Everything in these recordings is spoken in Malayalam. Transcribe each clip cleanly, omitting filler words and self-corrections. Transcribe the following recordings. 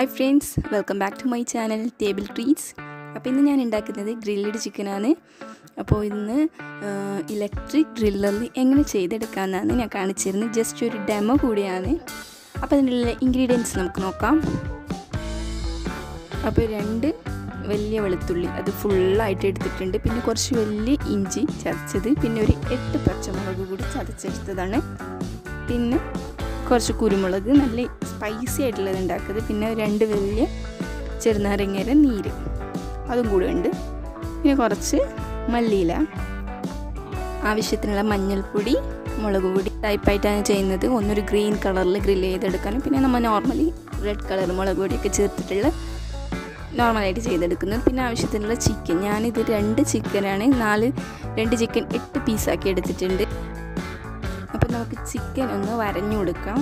Hi friends, welcome back to my channel Table Treats. അപ്പോൾ ഇന്ന് ഞാൻ ഉണ്ടാക്കുന്നത് ഗ്രില്ലഡ് ചിക്കനാണ്. അപ്പോൾ ഇന്ന് ഇലക്ട്രിക് ഗ്രില്ലറിൽ എങ്ങനെ ചെയ്തെടുക്കാമെന്നാണ് ഞാൻ കാണിച്ചിരുന്നത്. ജസ്റ്റ് ഒരു ഡെമോ കൂടിയാണ്. അപ്പോൾ അതിനുള്ള ഇൻഗ്രീഡിയൻസ് നമുക്ക് നോക്കാം. അപ്പോൾ 2 വലിയ വെളുത്തുള്ളി അത് ഫുള്ളായിട്ട് എടുത്തിട്ടുണ്ട്. പിന്നെ കുറച്ച് വലിയ ഇഞ്ചി ചതച്ചത്, പിന്നെ ഒരു 8 പച്ചമുളക് കൂടി ചതച്ചെടുത്തതാണ്. പിന്നെ കുറച്ച് കുരുമുളക്, നല്ല സ്പൈസി ആയിട്ടുള്ളത് ഉണ്ടാക്കുന്നത്. പിന്നെ 2 വലിയ ചെറുനാരങ്ങയുടെ നീര് അതും കൂടെ ഉണ്ട്. പിന്നെ കുറച്ച് മല്ലിയില, ആവശ്യത്തിനുള്ള മഞ്ഞൾപ്പൊടി, മുളക് പൊടി ടൈപ്പായിട്ടാണ് ചെയ്യുന്നത്. ഒന്നൊരു ഗ്രീൻ കളറിൽ ഗ്രില്ല് ചെയ്തെടുക്കാനും പിന്നെ നമ്മൾ നോർമലി റെഡ് കളർ മുളക് പൊടിയൊക്കെ ചേർത്തിട്ടുള്ള നോർമലായിട്ട് ചെയ്തെടുക്കുന്നത്. പിന്നെ ആവശ്യത്തിനുള്ള ചിക്കൻ, ഞാനിത് 2 ചിക്കനാണ്, 2 ചിക്കൻ 8 പീസാക്കി എടുത്തിട്ടുണ്ട്. അപ്പോൾ നമുക്ക് ചിക്കൻ ഒന്ന് വരഞ്ഞു കൊടുക്കാം.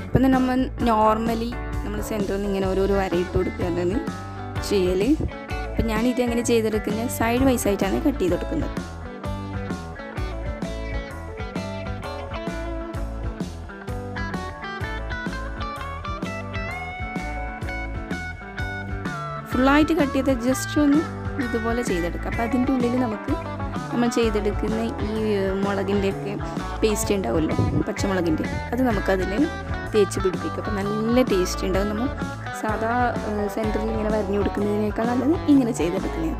അപ്പം നമ്മൾ നോർമലി നമ്മൾ സെൻറ്ററിൽ നിന്ന് ഇങ്ങനെ ഓരോരോ വരയിട്ട് കൊടുക്കുകയാണ് ചെയ്യൽ. അപ്പം ഞാനിത് എങ്ങനെ ചെയ്തെടുക്കുന്നത്, സൈഡ് വൈസ് ആയിട്ടാണ് കട്ട് ചെയ്ത് കൊടുക്കുന്നത്. ഫുള്ളായിട്ട് കട്ട് ചെയ്ത് ജസ്റ്റ് ഒന്ന് ഇതുപോലെ ചെയ്തെടുക്കാം. അപ്പോൾ അതിൻ്റെ ഉള്ളിൽ നമ്മൾ ചെയ്തെടുക്കുന്ന ഈ മുളകിൻ്റെയൊക്കെ പേസ്റ്റ് ഉണ്ടാവുമല്ലോ, പച്ചമുളകിൻ്റെ, അത് നമുക്കതിൽ തേച്ച് പിടിപ്പിക്കും. അപ്പോൾ നല്ല ടേസ്റ്റ് ഉണ്ടാവും. നമ്മൾ സാധാ സെൻറ്ററിൽ ഇങ്ങനെ വരഞ്ഞു കൊടുക്കുന്നതിനേക്കാൾ നല്ലത് ഇങ്ങനെ ചെയ്തെടുക്കുന്നത്.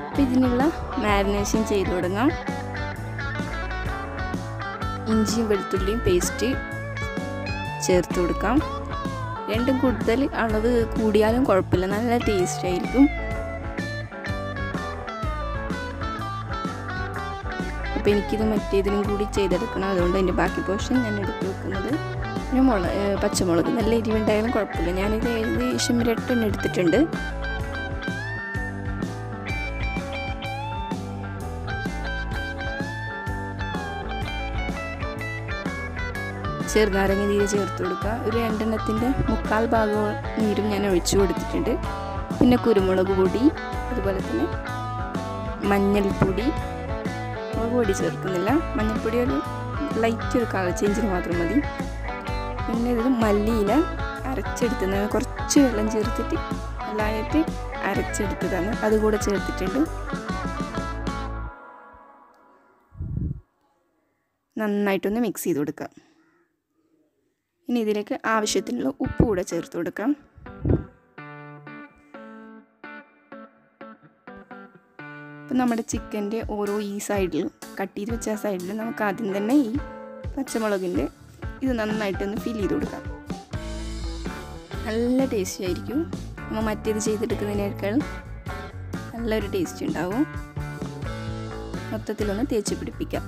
അപ്പോൾ ഇതിനുള്ള മാരിനേഷൻ ചെയ്ത് തുടങ്ങാം. ഇഞ്ചിയും വെളുത്തുള്ളിയും പേസ്റ്റ് ചേർത്ത് കൊടുക്കാം. 2 കൂടുതൽ അളവ് കൂടിയാലും കുഴപ്പമില്ല, നല്ല ടേസ്റ്റ് ആയിരിക്കും. അപ്പോൾ എനിക്കിത് മറ്റേതിനും കൂടി ചെയ്തെടുക്കണം, അതുകൊണ്ട് അതിൻ്റെ ബാക്കി പോർഷൻ ഞാൻ എടുത്ത് വെക്കുന്നത്. പിന്നെ പച്ചമുളക് നല്ല എരിവുണ്ടായാലും കുഴപ്പമില്ല. ഞാനിത് ഏകദേശം 2 എണ്ണം എടുത്തിട്ടുണ്ട്. ചെറുനാരങ്ങ നീര് ചേർത്ത് കൊടുക്കുക. ഒരു 2 എണ്ണത്തിൻ്റെ 3/4 ഭാഗം നീരും ഞാൻ ഒഴിച്ചു കൊടുത്തിട്ടുണ്ട്. പിന്നെ കുരുമുളക് പൊടി, അതുപോലെ തന്നെ മഞ്ഞൾപ്പൊടി, മുളക് പൊടി ചേർക്കുന്നില്ല, മഞ്ഞൾപ്പൊടി ഒരു ലൈറ്റ് ഒരു കളർ ചേഞ്ചിന് മാത്രം മതി. പിന്നെ ഇത് മല്ലിയില അരച്ചെടുത്തതാണ്, കുറച്ച് വെള്ളം ചേർത്തിട്ട് നല്ലതായിട്ട് അരച്ചെടുത്തതാണ്, അതുകൂടെ ചേർത്തിട്ടുണ്ട്. നന്നായിട്ടൊന്ന് മിക്സ് ചെയ്ത് കൊടുക്കാം. ഇനി ഇതിലേക്ക് ആവശ്യത്തിനുള്ള ഉപ്പ് കൂടെ ചേർത്ത് കൊടുക്കാം. അപ്പം നമ്മുടെ ചിക്കൻ്റെ ഓരോ ഈ സൈഡിലും കട്ട് ചെയ്ത് വെച്ച സൈഡിൽ നമുക്ക് ആദ്യം തന്നെ ഈ പച്ചമുളകിൻ്റെ ഇത് നന്നായിട്ടൊന്ന് ഫിൽ ചെയ്ത് കൊടുക്കാം. നല്ല ടേസ്റ്റ് ആയിരിക്കും. നമ്മൾ മറ്റേത് ചെയ്തെടുക്കുന്നതിനേക്കാൾ നല്ലൊരു ടേസ്റ്റ് ഉണ്ടാവും. മൊത്തത്തിലൊന്ന് തേച്ച് പിടിപ്പിക്കാം.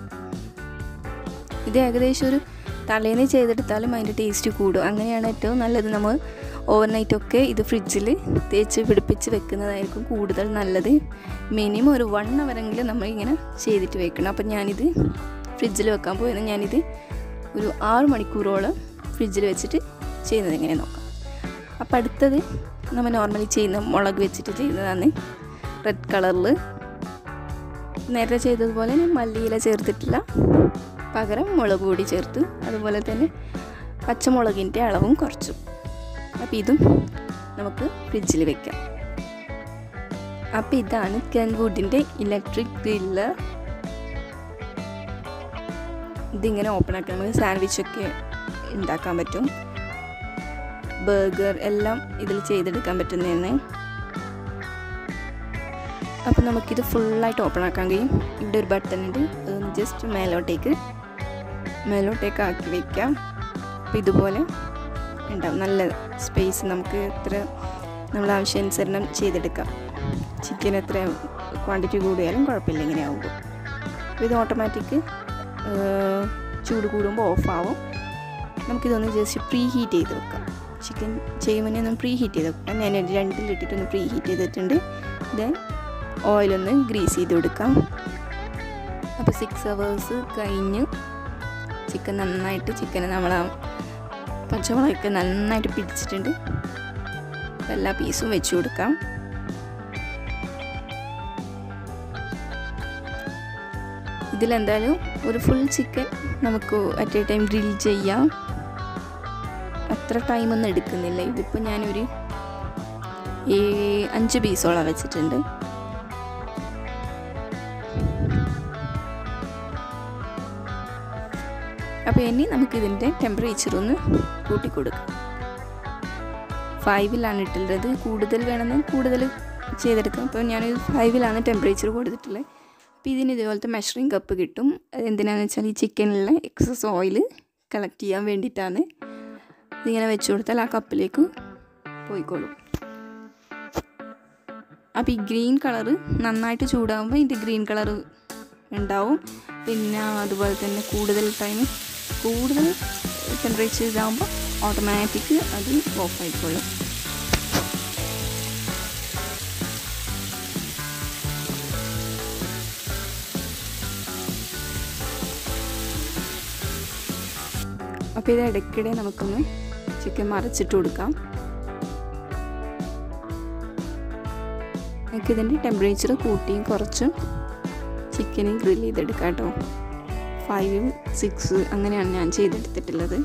ഇത് ഏകദേശം ഒരു തലേന്ന് ചെയ്തെടുത്താലും അതിൻ്റെ ടേസ്റ്റ് കൂടും. അങ്ങനെയാണ് ഏറ്റവും നല്ലത്. നമ്മൾ ഓവർനൈറ്റൊക്കെ ഇത് ഫ്രിഡ്ജിൽ തേച്ച് പിടിപ്പിച്ച് വെക്കുന്നതായിരിക്കും കൂടുതൽ നല്ലത്. മിനിമം ഒരു 1 അവറെങ്കിലും നമ്മളിങ്ങനെ ചെയ്തിട്ട് വെക്കണം. അപ്പം ഞാനിത് ഫ്രിഡ്ജിൽ വെക്കാൻ പോയത്, ഞാനിത് ഒരു 6 മണിക്കൂറോളം ഫ്രിഡ്ജിൽ വെച്ചിട്ട് ചെയ്യുന്നത് എങ്ങനെ നോക്കാം. അപ്പം അടുത്തത് നമ്മൾ നോർമലി ചെയ്യുന്ന മുളക് വെച്ചിട്ട് ചെയ്യുന്നതാണ്. റെഡ് കളറിൽ നേരത്തെ ചെയ്തതുപോലെ മല്ലിയില ചേർത്തിട്ടില്ല, പകരം മുളക് പൊടി ചേർത്ത്, അതുപോലെ തന്നെ പച്ചമുളകിൻ്റെ അളവും കുറച്ചു. അപ്പോൾ ഇതും നമുക്ക് ഫ്രിഡ്ജിൽ വെക്കാം. അപ്പോൾ ഇതാണ് കെൻവുഡിൻ്റെ ഇലക്ട്രിക് ഗ്രില്ലർ. ഇതിങ്ങനെ ഓപ്പൺ ആക്കി നമുക്ക് സാൻഡ്വിച്ചൊക്കെ ഉണ്ടാക്കാൻ പറ്റും, ബർഗർ എല്ലാം ഇതിൽ ചെയ്തെടുക്കാൻ പറ്റുന്നതാണ്. അപ്പോൾ നമുക്കിത് ഫുള്ളായിട്ട് ഓപ്പൺ ആക്കാൻ കഴിയും. ഇവിടെ ഒരു ബട്ടൺ ഉണ്ട്, അതൊന്ന് ജസ്റ്റ് മേലോട്ടേക്ക് ആക്കി വയ്ക്കാം. അപ്പോൾ ഇതുപോലെ ഉണ്ടാവും, നല്ല സ്പേസ്. നമുക്ക് എത്ര നമ്മൾ ആവശ്യാനുസരണം ചെയ്തെടുക്കാം. ചിക്കൻ എത്ര ക്വാണ്ടിറ്റി കൂടിയാലും കുഴപ്പമില്ല ഇങ്ങനെ ആകുമ്പോൾ. അപ്പോൾ ഇത് ഓട്ടോമാറ്റിക് ചൂട് കൂടുമ്പോൾ ഓഫാവും. നമുക്കിതൊന്ന് ജസ്റ്റ് പ്രീ ഹീറ്റ് ചെയ്ത് വെക്കാം. ചിക്കൻ ചെയ്യുമ്പോൾ ഒന്ന് പ്രീ ഹീറ്റ് ചെയ്ത് വെക്കാം. ഞാൻ 2-ലിട്ടിട്ടൊന്ന് പ്രീ ഹീറ്റ് ചെയ്തിട്ടുണ്ട്. ദെൻ ഓയിലൊന്ന് ഗ്രീസ് ചെയ്ത് കൊടുക്കാം. അപ്പോൾ 6 hours കഴിഞ്ഞ് ചിക്കൻ നമ്മൾ പച്ചമുളകൊക്കെ നന്നായിട്ട് പിടിച്ചിട്ടുണ്ട്. എല്ലാ പീസും വെച്ച് കൊടുക്കാം. ഇതിലെന്തായാലും ഒരു ഫുൾ ചിക്കൻ നമുക്ക് അറ്റ് എ ടൈം ഗ്രിൽ ചെയ്യാം. അത്ര ടൈമൊന്നും എടുക്കുന്നില്ല. ഇതിപ്പോൾ ഞാനൊരു 5 പീസോളം വെച്ചിട്ടുണ്ട്. അപ്പോൾ ഇനി നമുക്കിതിൻ്റെ ടെമ്പറേച്ചർ ഒന്ന് കൂട്ടിക്കൊടുക്കാം. 5-ലാണ് ഇട്ടുള്ളത്. കൂടുതൽ വേണമെങ്കിൽ കൂടുതൽ ചെയ്തെടുക്കാം. അപ്പോൾ ഞാനൊരു 5-ലാണ് ടെമ്പറേച്ചർ കൊടുത്തിട്ടുള്ളത്. അപ്പോൾ ഇതിന് ഇതുപോലത്തെ മെഷറിംഗ് കപ്പ് കിട്ടും. എന്തിനാണെന്ന് വെച്ചാൽ ഈ ചിക്കനിലുള്ള എക്സസ് ഓയിൽ കളക്ട് ചെയ്യാൻ വേണ്ടിയിട്ടാണ്. ഇതിങ്ങനെ വെച്ച് കൊടുത്താൽ ആ കപ്പിലേക്ക് പോയിക്കോളും. അപ്പോൾ ഈ ഗ്രീൻ കളറ് നന്നായിട്ട് ചൂടാകുമ്പോൾ ഇതിൻ്റെ ഗ്രീൻ കളറ് ഉണ്ടാവും. പിന്നെ അതുപോലെ തന്നെ കൂടുതൽ ടെമ്പറേച്ചർ ഇതാകുമ്പോൾ ഓട്ടോമാറ്റിക് അത് ഓഫ് ആയിക്കോളും. അപ്പോൾ ഇത് ഇടയ്ക്കിടെ നമുക്കൊന്ന് ചിക്കൻ മറിച്ചിട്ട് കൊടുക്കാം. നമുക്കിതിൻ്റെ ടെമ്പറേച്ചർ കൂട്ടിയും കുറച്ചും ചിക്കനും ഗ്രിൽ ചെയ്തെടുക്കാം കേട്ടോ. 5, 6 അങ്ങനെയാണ് ഞാൻ ചെയ്തെടുത്തിട്ടുള്ളത്.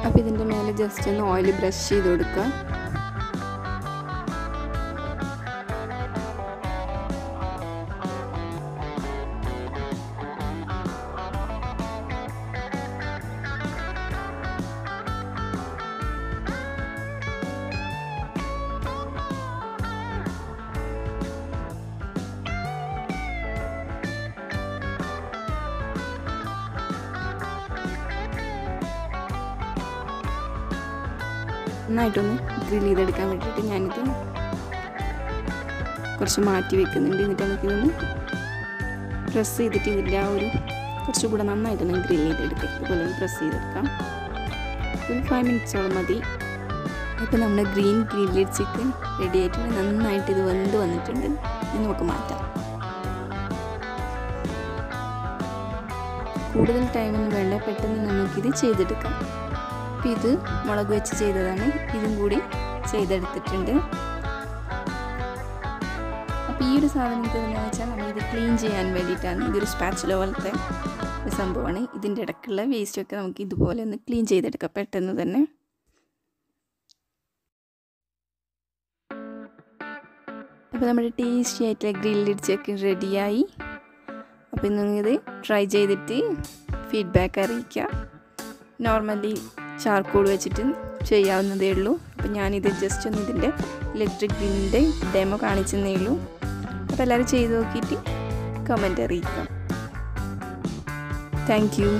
അപ്പോൾ ഇതിൻ്റെ മേലെ ജസ്റ്റ് ഒന്ന് ഓയിൽ ബ്രഷ് ചെയ്ത് കൊടുക്കുക. നന്നായിട്ടൊന്ന് ഗ്രിൽ ചെയ്തെടുക്കാൻ വേണ്ടിയിട്ട് ഞാനിത് കുറച്ച് മാറ്റി വെക്കുന്നുണ്ട്. എന്നിട്ട് നമുക്കിതൊന്ന് പ്രസ് ചെയ്തിട്ട് ഇതിൻ്റെ ആ ഒരു കുറച്ചുകൂടെ നന്നായിട്ടൊന്ന് ഗ്രിൽ ചെയ്തെടുക്കുക. ഇതുപോലെ ഒന്ന് പ്രസ് ചെയ്തെടുക്കാം. ഒരു 5 മിനിറ്റ്സോളം മതി. ഇപ്പോൾ നമ്മുടെ ഗ്രീൻ ഗ്രില്ലഡ് ചിക്കൻ റെഡി ആയിട്ടുണ്ട്. നന്നായിട്ട് ഇത് വെന്ത് വന്നിട്ടുണ്ട്. ഇനി നമുക്ക് മാറ്റാം. കൂടുതൽ ടൈമൊന്നും വേണ്ട, പെട്ടെന്ന് നമുക്കിത് ചെയ്തെടുക്കാം. അപ്പോൾ ഇത് മുളക് വെച്ച് ചെയ്തതാണ്. ഇതും കൂടി ചെയ്തെടുത്തിട്ടുണ്ട്. അപ്പോൾ ഈ ഒരു സാധനം എന്താണെന്ന് വെച്ചാൽ നമ്മളിത് ക്ലീൻ ചെയ്യാൻ വേണ്ടിയിട്ടാണ്. ഇതൊരു സ്പാച്ചുല പോലത്തെ ഒരു സംഭവമാണ്. ഇതിൻ്റെ ഇടയ്ക്കുള്ള വേസ്റ്റൊക്കെ നമുക്ക് ഇതുപോലെ ഒന്ന് ക്ലീൻ ചെയ്തെടുക്കാം പെട്ടെന്ന് തന്നെ. അപ്പോൾ നമ്മുടെ ടേസ്റ്റി ആയിട്ടുള്ള ഗ്രില്ലഡ് ചിക്കൻ റെഡിയായി. അപ്പോൾ നിങ്ങളിത് ട്രൈ ചെയ്തിട്ട് ഫീഡ്ബാക്ക് അറിയിക്കുക. നോർമലി ചാർക്കോൾ വെച്ചിട്ട് ചെയ്യാവുന്നതേ ഉള്ളൂ. അപ്പോൾ ഞാനിത് ജസ്റ്റ് ഒന്ന് ഇതിൻ്റെ ഇലക്ട്രിക് ഗ്രില്ലിൻ്റെ ഡെമോ കാണിച്ചെന്നേ ഉള്ളൂ. അപ്പോൾ എല്ലാവരും ചെയ്ത് നോക്കിയിട്ട് കമൻറ്റ് അറിയിക്കാം. Thank you.